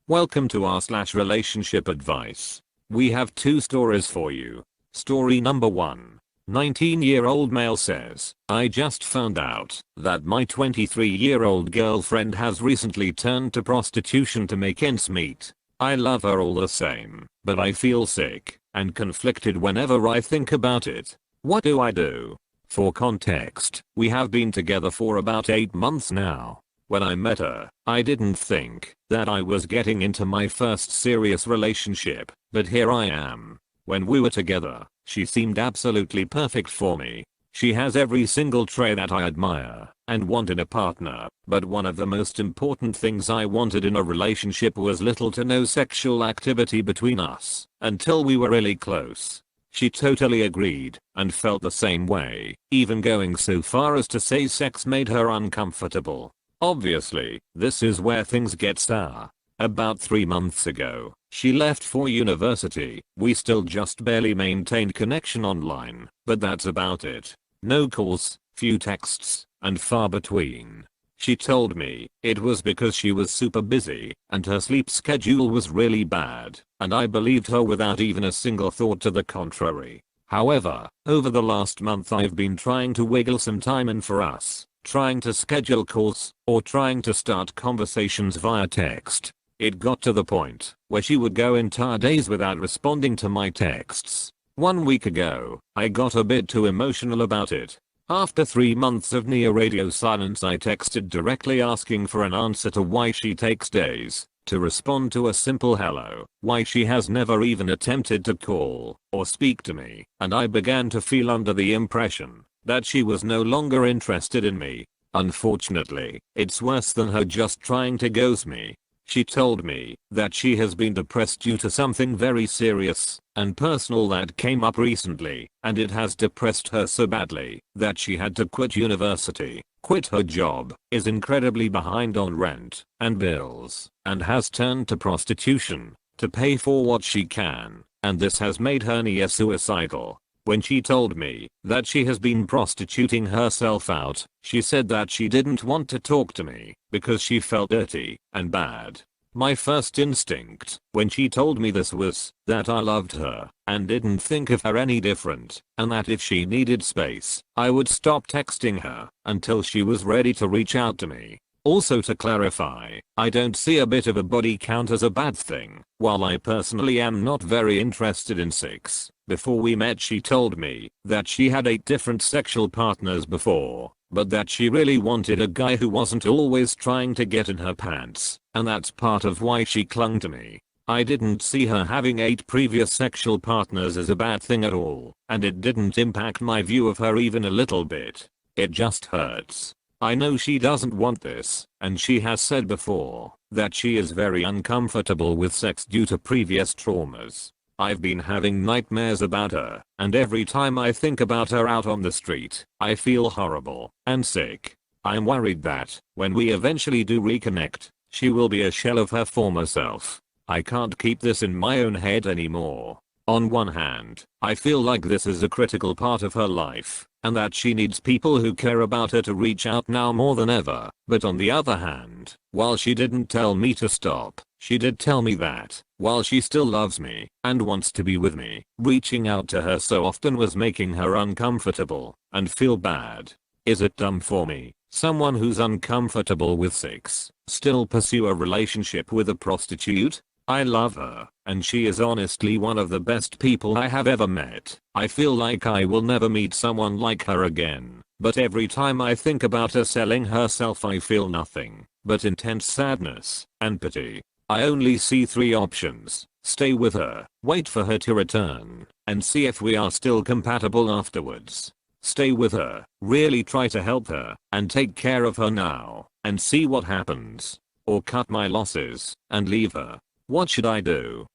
Welcome to r/relationship advice. We have two stories for you. Story number 1. 19-year-old male says, I just found out that my 23-year-old girlfriend has recently turned to prostitution to make ends meet. I love her all the same, but I feel sick and conflicted whenever I think about it. What do I do? For context, we have been together for about 8 months now. When I met her, I didn't think that I was getting into my first serious relationship, but here I am. When we were together, she seemed absolutely perfect for me. She has every single trait that I admire and want in a partner, but one of the most important things I wanted in a relationship was little to no sexual activity between us until we were really close. She totally agreed and felt the same way, even going so far as to say sex made her uncomfortable. Obviously, this is where things get sour. About 3 months ago, she left for university. We still just barely maintained connection online, but that's about it. No calls, few texts, and far between. She told me it was because she was super busy and her sleep schedule was really bad, and I believed her without even a single thought to the contrary. However, over the last month I've been trying to wiggle some time in for us, trying to schedule calls, or trying to start conversations via text. It got to the point where she would go entire days without responding to my texts. 1 week ago, I got a bit too emotional about it. After 3 months of near radio silence, I texted directly asking for an answer to why she takes days to respond to a simple hello, why she has never even attempted to call or speak to me, and I began to feel under the impression that she was no longer interested in me. Unfortunately, it's worse than her just trying to ghost me. She told me that she has been depressed due to something very serious and personal that came up recently, and it has depressed her so badly that she had to quit university, quit her job, is incredibly behind on rent and bills, and has turned to prostitution to pay for what she can, and this has made her near suicidal. When she told me that she has been prostituting herself out, she said that she didn't want to talk to me because she felt dirty and bad. My first instinct when she told me this was that I loved her and didn't think of her any different, and that if she needed space, I would stop texting her until she was ready to reach out to me. Also, to clarify, I don't see a bit of a body count as a bad thing. While I personally am not very interested in sex, before we met she told me that she had 8 different sexual partners before, but that she really wanted a guy who wasn't always trying to get in her pants, and that's part of why she clung to me. I didn't see her having 8 previous sexual partners as a bad thing at all, and it didn't impact my view of her even a little bit. It just hurts. I know she doesn't want this, and she has said before that she is very uncomfortable with sex due to previous traumas. I've been having nightmares about her, and every time I think about her out on the street, I feel horrible and sick. I'm worried that when we eventually do reconnect, she will be a shell of her former self. I can't keep this in my own head anymore. On one hand, I feel like this is a critical part of her life, and that she needs people who care about her to reach out now more than ever. But on the other hand, while she didn't tell me to stop, she did tell me that, while she still loves me and wants to be with me, reaching out to her so often was making her uncomfortable and feel bad. Is it dumb for me, someone who's uncomfortable with sex, still pursue a relationship with a prostitute? I love her, and she is honestly one of the best people I have ever met. I feel like I will never meet someone like her again, but every time I think about her selling herself I feel nothing but intense sadness and pity. I only see 3 options: stay with her, wait for her to return, and see if we are still compatible afterwards. Stay with her, really try to help her, and take care of her now, and see what happens. Or cut my losses and leave her. What should I do?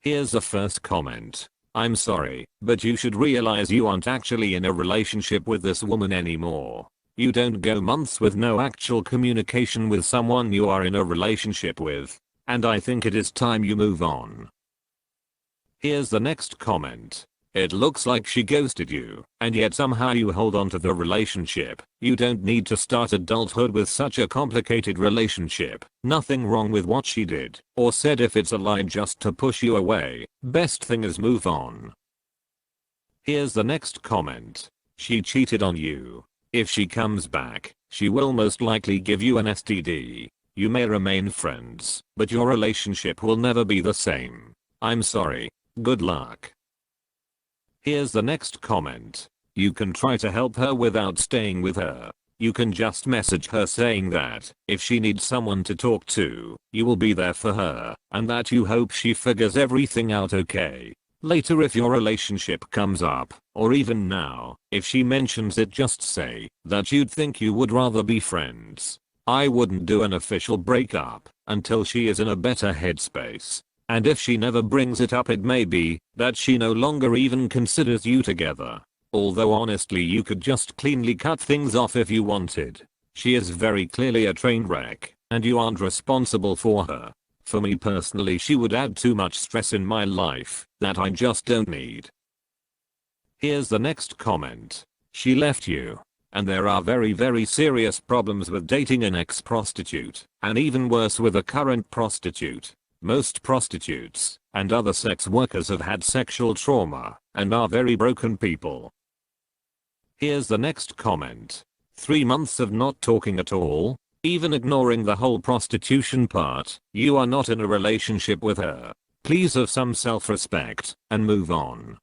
Here's the first comment. I'm sorry, but you should realize you aren't actually in a relationship with this woman anymore. You don't go months with no actual communication with someone you are in a relationship with, and I think it is time you move on. Here's the next comment. It looks like she ghosted you, and yet somehow you hold on to the relationship. You don't need to start adulthood with such a complicated relationship. Nothing wrong with what she did or said if it's a lie just to push you away. Best thing is move on. Here's the next comment. She cheated on you. If she comes back, she will most likely give you an STD. You may remain friends, but your relationship will never be the same. I'm sorry. Good luck. Here's the next comment. You can try to help her without staying with her. You can just message her saying that if she needs someone to talk to, you will be there for her, and that you hope she figures everything out okay. Later if your relationship comes up, or even now, if she mentions it, just say that you'd think you would rather be friends. I wouldn't do an official breakup until she is in a better headspace. And if she never brings it up, it may be that she no longer even considers you together. Although honestly you could just cleanly cut things off if you wanted. She is very clearly a train wreck, and you aren't responsible for her. For me personally, she would add too much stress in my life that I just don't need. Here's the next comment. She left you. And there are very serious problems with dating an ex-prostitute, and even worse with a current prostitute. Most prostitutes and other sex workers have had sexual trauma and are very broken people. Here's the next comment. 3 months of not talking at all, even ignoring the whole prostitution part. You are not in a relationship with her. Please have some self-respect and move on.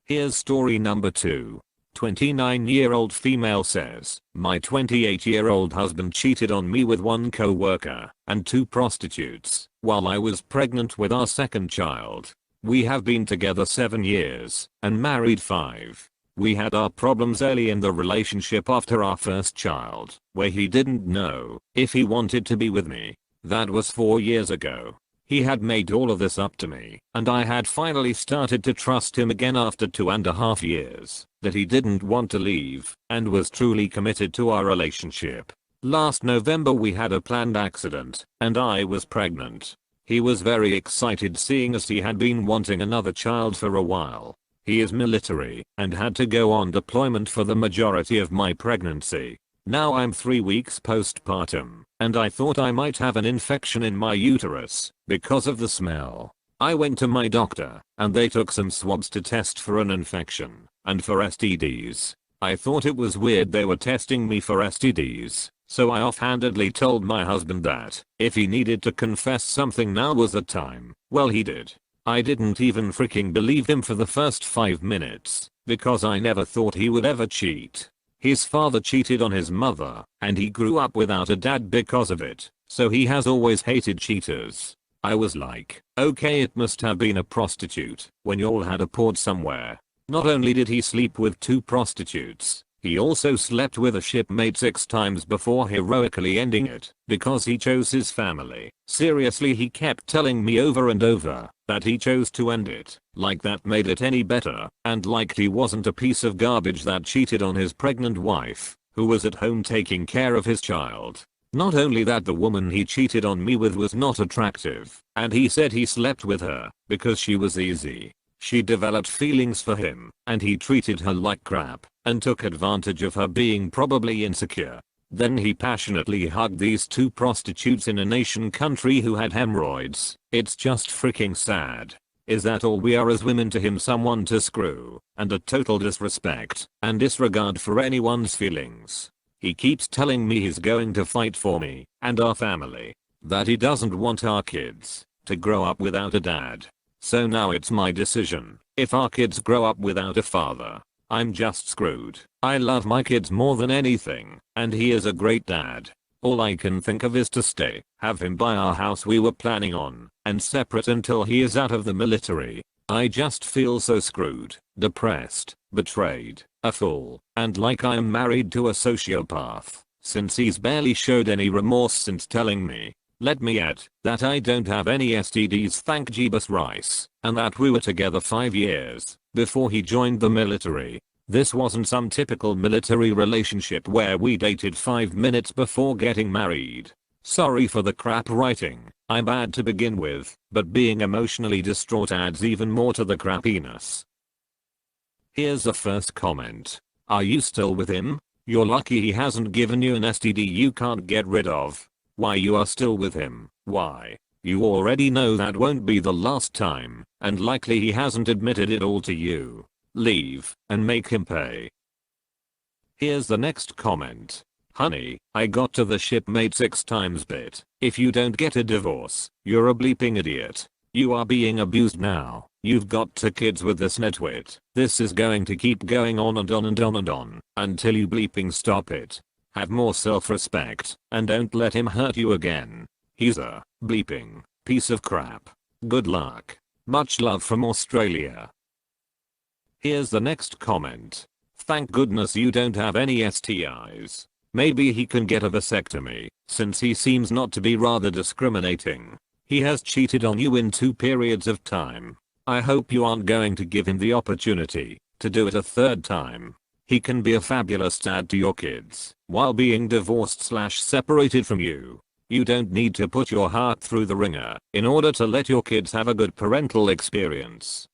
Here's story number 2. 29-year-old female says, my 28-year-old husband cheated on me with one co-worker and 2 prostitutes while I was pregnant with our second child. We have been together 7 years and married 5. We had our problems early in the relationship after our first child, where he didn't know if he wanted to be with me. That was 4 years ago. He had made all of this up to me, and I had finally started to trust him again after 2.5 years, that he didn't want to leave, and was truly committed to our relationship. Last November we had a planned accident, and I was pregnant. He was very excited seeing as he had been wanting another child for a while. He is military, and had to go on deployment for the majority of my pregnancy. Now I'm 3 weeks postpartum, and I thought I might have an infection in my uterus because of the smell. I went to my doctor, and they took some swabs to test for an infection and for STDs. I thought it was weird they were testing me for STDs, so I offhandedly told my husband that if he needed to confess something, now was the time. Well, he did. I didn't even freaking believe him for the first 5 minutes, because I never thought he would ever cheat. His father cheated on his mother, and he grew up without a dad because of it, so he has always hated cheaters. I was like, okay, it must have been a prostitute when y'all had a port somewhere. Not only did he sleep with 2 prostitutes, he also slept with a shipmate 6 times before heroically ending it because he chose his family. Seriously, he kept telling me over and over that he chose to end it, like that made it any better, and like he wasn't a piece of garbage that cheated on his pregnant wife, who was at home taking care of his child. Not only that, the woman he cheated on me with was not attractive, and he said he slept with her because she was easy. She developed feelings for him, and he treated her like crap, and took advantage of her being probably insecure. Then he passionately hugged these 2 prostitutes in a Asian country who had hemorrhoids. It's just freaking sad. Is that all we are as women to him? Someone to screw, and a total disrespect and disregard for anyone's feelings. He keeps telling me he's going to fight for me and our family, that he doesn't want our kids to grow up without a dad. So now it's my decision. If our kids grow up without a father, I'm just screwed. I love my kids more than anything, and he is a great dad. All I can think of is to stay, have him buy our house we were planning on, and separate until he is out of the military. I just feel so screwed, depressed, betrayed, a fool, and like I am married to a sociopath, since he's barely showed any remorse since telling me. Let me add that I don't have any STDs, thank Jeebus Rice, and that we were together 5 years before he joined the military. This wasn't some typical military relationship where we dated 5 minutes before getting married. Sorry for the crap writing. I'm bad to begin with, but being emotionally distraught adds even more to the crappiness. Here's the first comment. Are you still with him? You're lucky he hasn't given you an STD you can't get rid of. Why you are still with him? Why? You already know that won't be the last time, and likely he hasn't admitted it all to you. Leave, and make him pay. Here's the next comment. Honey, I got to the shipmate 6 times bit. If you don't get a divorce, you're a bleeping idiot. You are being abused now. You've got 2 kids with this nitwit. This is going to keep going on and on and on and on until you bleeping stop it. Have more self-respect and don't let him hurt you again. He's a bleeping piece of crap. Good luck. Much love from Australia. Here's the next comment. Thank goodness you don't have any STIs. Maybe he can get a vasectomy, since he seems not to be rather discriminating. He has cheated on you in 2 periods of time. I hope you aren't going to give him the opportunity to do it a 3rd time. He can be a fabulous dad to your kids while being divorced/separated from you. You don't need to put your heart through the ringer in order to let your kids have a good parental experience.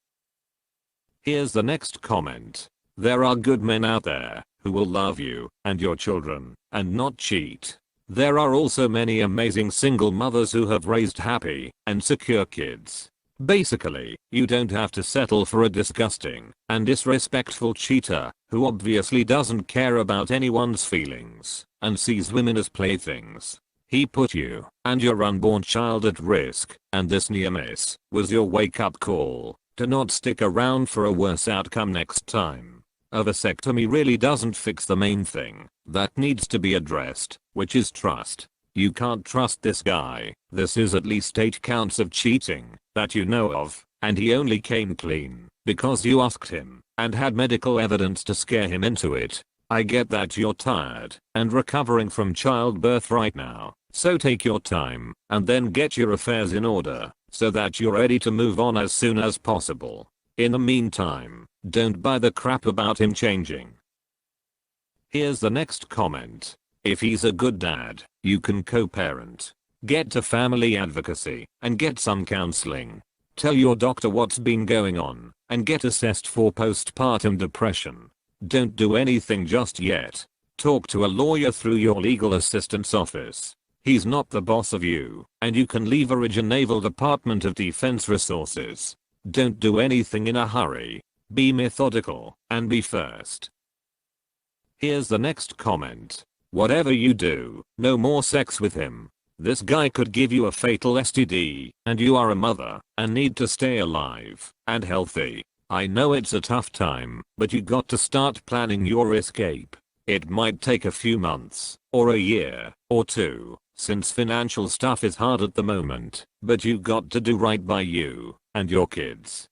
Here's the next comment. There are good men out there who will love you and your children and not cheat. There are also many amazing single mothers who have raised happy and secure kids. Basically, you don't have to settle for a disgusting and disrespectful cheater who obviously doesn't care about anyone's feelings and sees women as playthings. He put you and your unborn child at risk, and this near miss was your wake-up call to not stick around for a worse outcome next time. A vasectomy really doesn't fix the main thing that needs to be addressed, which is trust. You can't trust this guy. This is at least 8 counts of cheating that you know of, and he only came clean because you asked him and had medical evidence to scare him into it. I get that you're tired and recovering from childbirth right now, so take your time and then get your affairs in order so that you're ready to move on as soon as possible. In the meantime, don't buy the crap about him changing. Here's the next comment. If he's a good dad, you can co-parent. Get to family advocacy and get some counseling. Tell your doctor what's been going on and get assessed for postpartum depression. Don't do anything just yet. Talk to a lawyer through your legal assistant's office. He's not the boss of you, and you can leverage a Naval Department of Defense resources. Don't do anything in a hurry. Be methodical and be first. Here's the next comment. Whatever you do, no more sex with him. This guy could give you a fatal STD, and you are a mother and need to stay alive and healthy. I know it's a tough time, but you got to start planning your escape. It might take a few months, or a year, or 2, since financial stuff is hard at the moment, but you got to do right by you and your kids.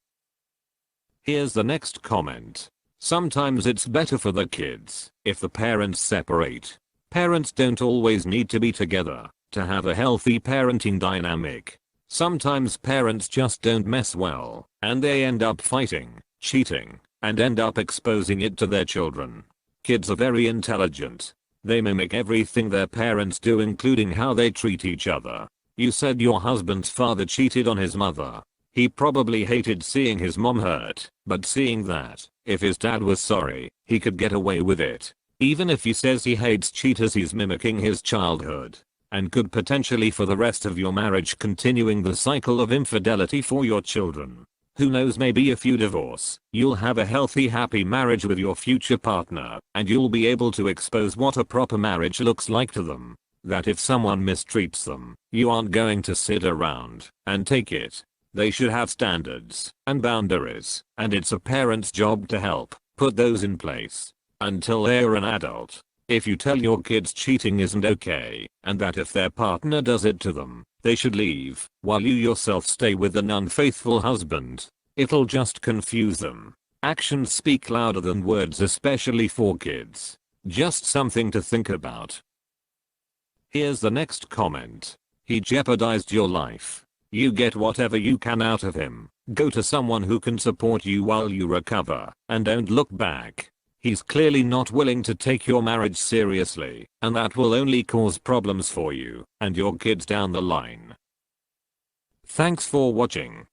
Here's the next comment. Sometimes it's better for the kids if the parents separate. Parents don't always need to be together to have a healthy parenting dynamic. Sometimes parents just don't mess well, and they end up fighting, cheating, and end up exposing it to their children. Kids are very intelligent. They mimic everything their parents do, including how they treat each other. You said your husband's father cheated on his mother. He probably hated seeing his mom hurt, but seeing that, if his dad was sorry, he could get away with it. Even if he says he hates cheaters, he's mimicking his childhood, and could potentially for the rest of your marriage continuing the cycle of infidelity for your children. Who knows, maybe if you divorce, you'll have a healthy, happy marriage with your future partner, and you'll be able to expose what a proper marriage looks like to them. That if someone mistreats them, you aren't going to sit around and take it. They should have standards and boundaries, and it's a parent's job to help put those in place until they're an adult. If you tell your kids cheating isn't okay, and that if their partner does it to them, they should leave, while you yourself stay with an unfaithful husband, it'll just confuse them. Actions speak louder than words, especially for kids. Just something to think about. Here's the next comment. He jeopardized your life. You get whatever you can out of him. Go to someone who can support you while you recover, and don't look back. He's clearly not willing to take your marriage seriously, and that will only cause problems for you and your kids down the line. Thanks for watching.